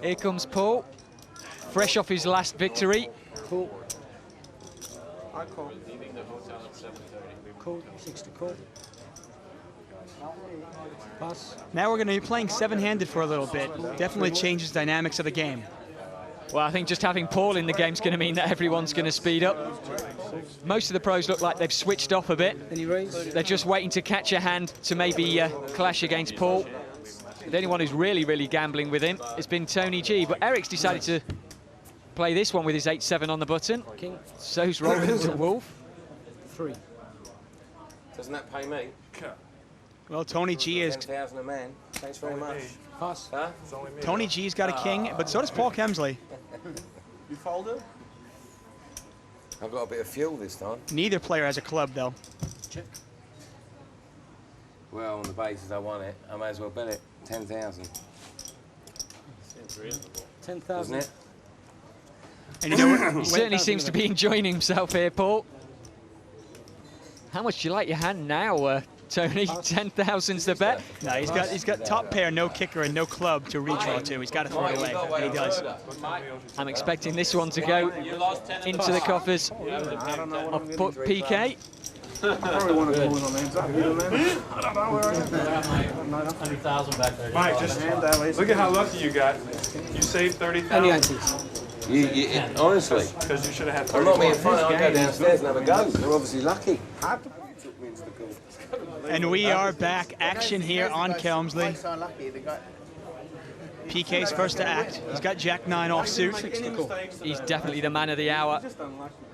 Here comes Paul, fresh off his last victory. Cool. I call. Cool. 6 to call. Pass. Now we're going to be playing seven-handed for a little bit. Definitely changes dynamics of the game. Well, I think just having Paul in the game is going to mean that everyone's going to speed up. Most of the pros look like they've switched off a bit. They're just waiting to catch a hand to maybe clash against Paul. The only one who's really gambling with him has been Tony G, but Eric's decided to play this one with his 8-7 on the button. King. So's rolling to Wolf. 3. Doesn't that pay me? Well, Tony G is... 10,000 a man. Thanks very much. Pass. Huh? Tony G's got a king, but so does Paul Kemsley. You folded? I've got a bit of fuel this time. Neither player has a club, though. Check. Well, on the basis I won it, I may as well bet it. 10,000. 10,000. Isn't it? And you know what? He certainly seems to be enjoying himself here, Paul. How much do you like your hand now, Tony? 10,000's the bet. No, he's got top pair, no kicker, and no club to redraw to. He's got to throw it away, and he does. I'm expecting this one to go into the coffers of PK. I probably want to call it on the inside. I don't know where I am. 100,000 back there. Mike, just look at how lucky you got. You saved 30,000. Honestly. Because you should have had I'm not being 30,000. funny, I'll go downstairs and have a go. They're obviously lucky. And we are back. Action here on Kemsley. PK's first to act. He's got Jack 9 offsuit. He's definitely the man of the hour,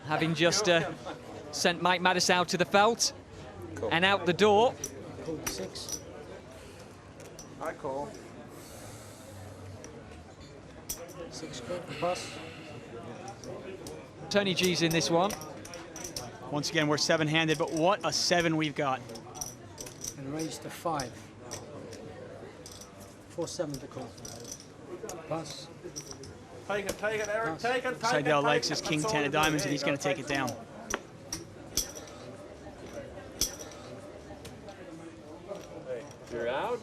having just sent Mike Matusow to the felt and out the door. 6. I call. 6 call. Pass. Tony G's in this one. Once again, we're seven-handed, but what a 7 we've got. And raise to 5. 4-7 to call. Pass. Take it, Eric. Take it. Seidel likes his king 10 of diamonds, and he's going to take it down. You're out?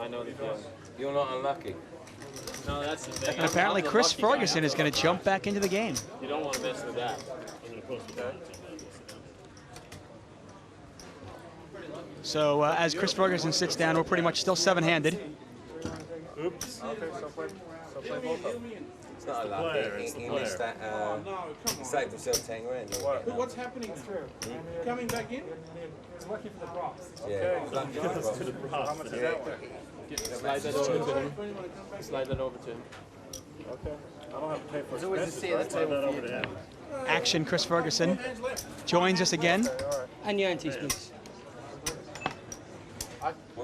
I know the feeling. You're not unlucky. No, that's the thing. And apparently Chris Ferguson is going to jump back into the game. You don't want to mess with that. So as Chris Ferguson sits down, we're pretty much still seven-handed. Oops. Okay, so play both of them. It's not unlucky. He missed that. He saved himself 10 grand. What's happening through? Coming back in? It's lucky for the props. Yeah, he's lucky for the props. How much is that worth? Slide that over to him. Slide that over to him. Okay. I don't have to pay for it. There's always a seat at the table for you. Action, Chris Ferguson joins us again. And your antes, please.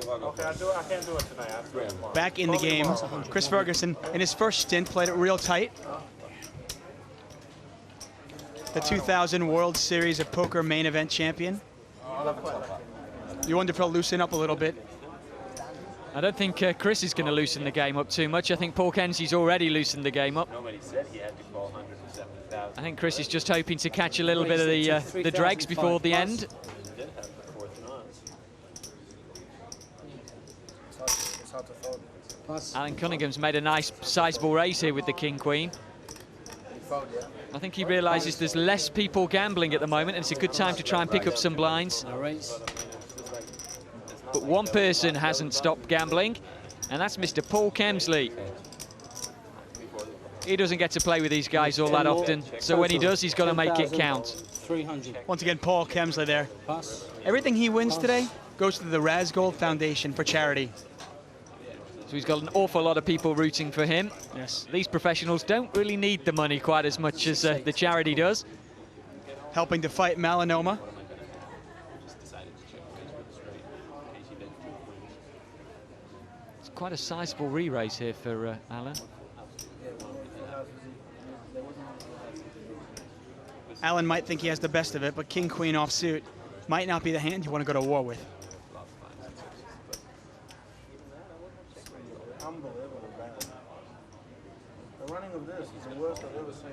Okay, I can't do it tonight. Back in the game, Chris Ferguson, in his first stint, played it real tight. The 2000 World Series of Poker main event champion. You wonder if he'll loosen up a little bit. I don't think Chris is going to loosen the game up too much. I think Paul Kenzie's already loosened the game up. Nobody said he had to call 170,000. I think Chris is just hoping to catch a little bit of the dregs before the end. Alan Cunningham's made a nice sizable raise here with the King-Queen. I think he realises there's less people gambling at the moment, and it's a good time to try and pick up some blinds. But one person hasn't stopped gambling, and that's Mr. Paul Kemsley. He doesn't get to play with these guys all that often, so when he does, he's got to make it count. 300. Once again, Paul Kemsley there. Pass. Everything he wins today goes to the Razgold Foundation for charity. So he's got an awful lot of people rooting for him. Yes. These professionals don't really need the money quite as much as the charity does. Helping to fight melanoma. It's quite a sizable re-raise here for Alan. Alan might think he has the best of it, but King-Queen offsuit might not be the hand you want to go to war with. Unbelievable. The running of this is the worst I've ever seen.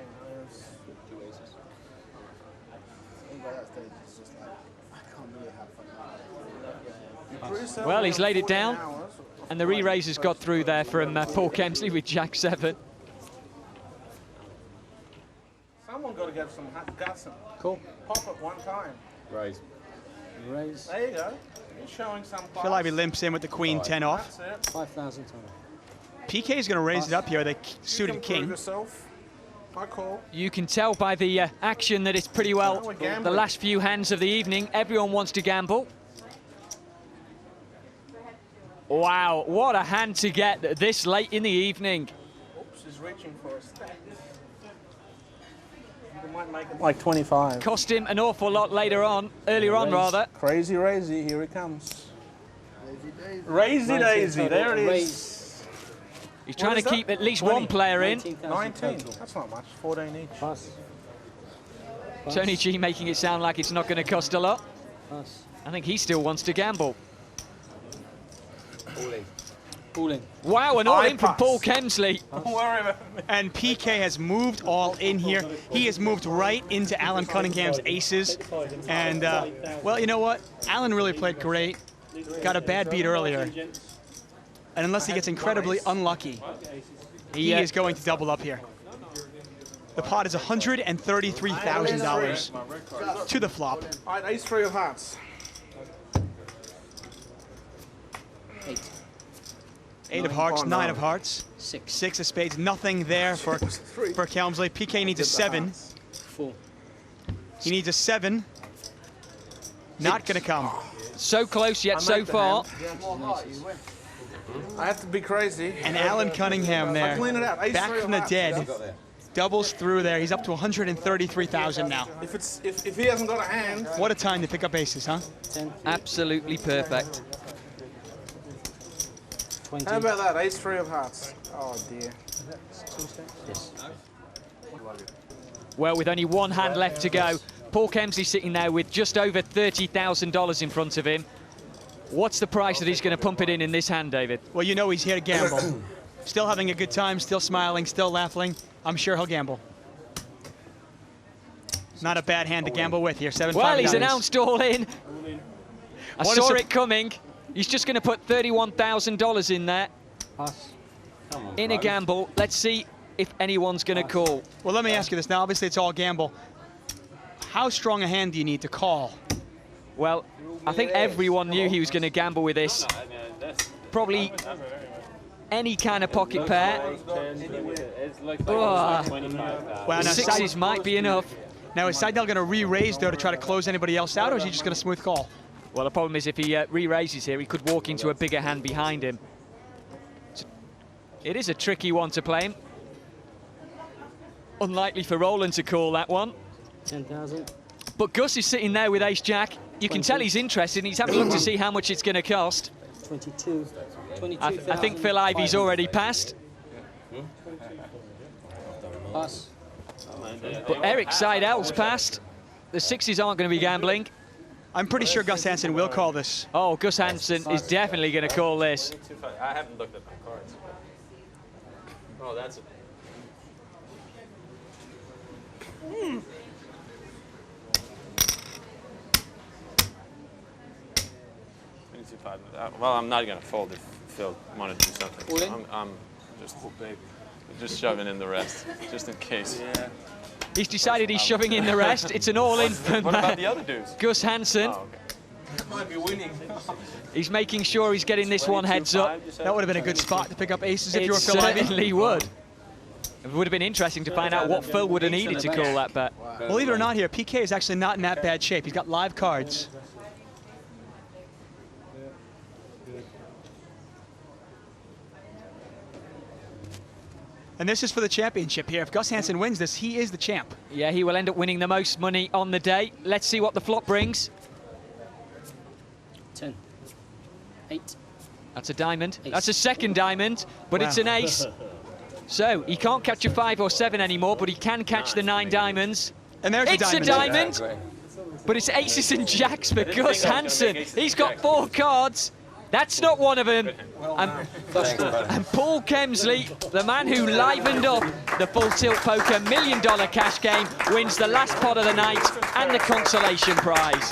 By that stage, it's just like, I can't really have fun. Well, he's laid it down. And the re-raisers got through there from Paul Kemsley with Jack 7. Someone got to get some guts and Cool. pop it one time. Raise. Raise. There you go. He's showing some class. Phil Ivey limps in with the queen 10 off. That's it. 5,000 total. PK is going to raise it up here with a You suited can prove king. yourself. I call. You can tell by the action that it's pretty well we're the gambling. last few hands of the evening. Everyone wants to gamble. Wow, what a hand to get this late in the evening. Oops, he's reaching for a stack. You might make it like 25. Cost him an awful lot later on, earlier on rather. Crazy Razy, here he comes. Raisy Razy Daisy, there it is. Raise. He's trying to is that? keep at least 20. one player in. 19. That's not much. 14 each. Pass. Tony G making it sound like it's not going to cost a lot. Pass. I think he still wants to gamble. All in. All in. Wow, an all-in from Paul Kemsley. Don't worry about me. And PK has moved all in here. He has moved right into Alan Cunningham's aces. And, well, you know what? Alan really played great. Got a bad beat earlier. And unless he gets incredibly unlucky, he is going to double up here. The pot is $133,000 to the flop. All right, ace 3 of hearts. 8 of hearts, Oh, 9 no. of hearts, 6. 6 of spades. Nothing there for Kemsley. PK needs a 7. 4. He needs a 7. Not going to come. So close yet I so make the far. I have to be crazy. And Alan Cunningham there, clean it out. Ace back 3 from of the hearts. dead, doubles through there. He's up to 133,000 now. If he hasn't got a hand, What a time to pick up aces, huh? 10. Absolutely perfect. 20. how about that? Ace 3 of hearts. Oh dear. Yes. Well, with only one hand left to go, Paul Kemsley sitting there with just over $30,000 in front of him. What's the price that he's going to pump it in this hand, David? Well, you know he's here to gamble. Still having a good time, still smiling, still laughing. I'm sure he'll gamble. Not a bad hand to gamble with here. 7-5. Well, he's nines. announced all in. I What saw is it coming. He's just going to put $31,000 in there Pass. in a gamble. Let's see if anyone's going to call. Well, let me ask you this. Now, obviously, it's all gamble. How strong a hand do you need to call? Well, I think everyone knew he was going to gamble with this. Probably any kind of pocket pair. Well, now, Sixes might be enough. Now, is Seidel going to re-raise, though, to try to close anybody else out, or is he just going to smooth call? Well, the problem is if he re-raises here, he could walk into a bigger hand behind him. It is a tricky one to play him. Unlikely for Roland to call that one. 10,000. But Gus is sitting there with ace-jack. You can tell he's interested, and he's having a look to see how much it's going to cost. 22. I think Phil Ivey's already passed. Pass. But Eric Seidel's passed. The sixes aren't going to be gambling. I'm pretty sure Gus Hansen will call this. Oh, Gus Hansen is definitely going to call this. I haven't looked at my cards. Oh, that's a... Well, I'm not going to fold if Phil wanted to do something. All in? So I'm just shoving in the rest, just in case. Yeah. He's decided he's shoving in the rest. It's an all-in from What about the other dudes? Gus Hansen. Oh, okay. might be winning. He's making sure he's getting this one heads up. That would have been a good spot to pick up aces if you It were Phil Ivey. certainly would. It would have been interesting to find out what Phil would have needed to call that bet. Believe it or not here, PK is actually not in that bad shape. He's got live cards. And this is for the championship here. If Gus Hansen wins this, he is the champ. Yeah, he will end up winning the most money on the day. Let's see what the flop brings. 10. 8. That's a diamond. Ace. That's a second diamond, but it's Wow. an ace. So he can't catch a 5 or 7 anymore, but he can catch the 9 diamonds. And there's It's a a diamond. diamond, but it's aces and jacks for Gus Hansen. He's got 4 cards. That's not one of them. And Paul Kemsley, the man who livened up the Full Tilt Poker $1 million cash game, wins the last pot of the night and the consolation prize.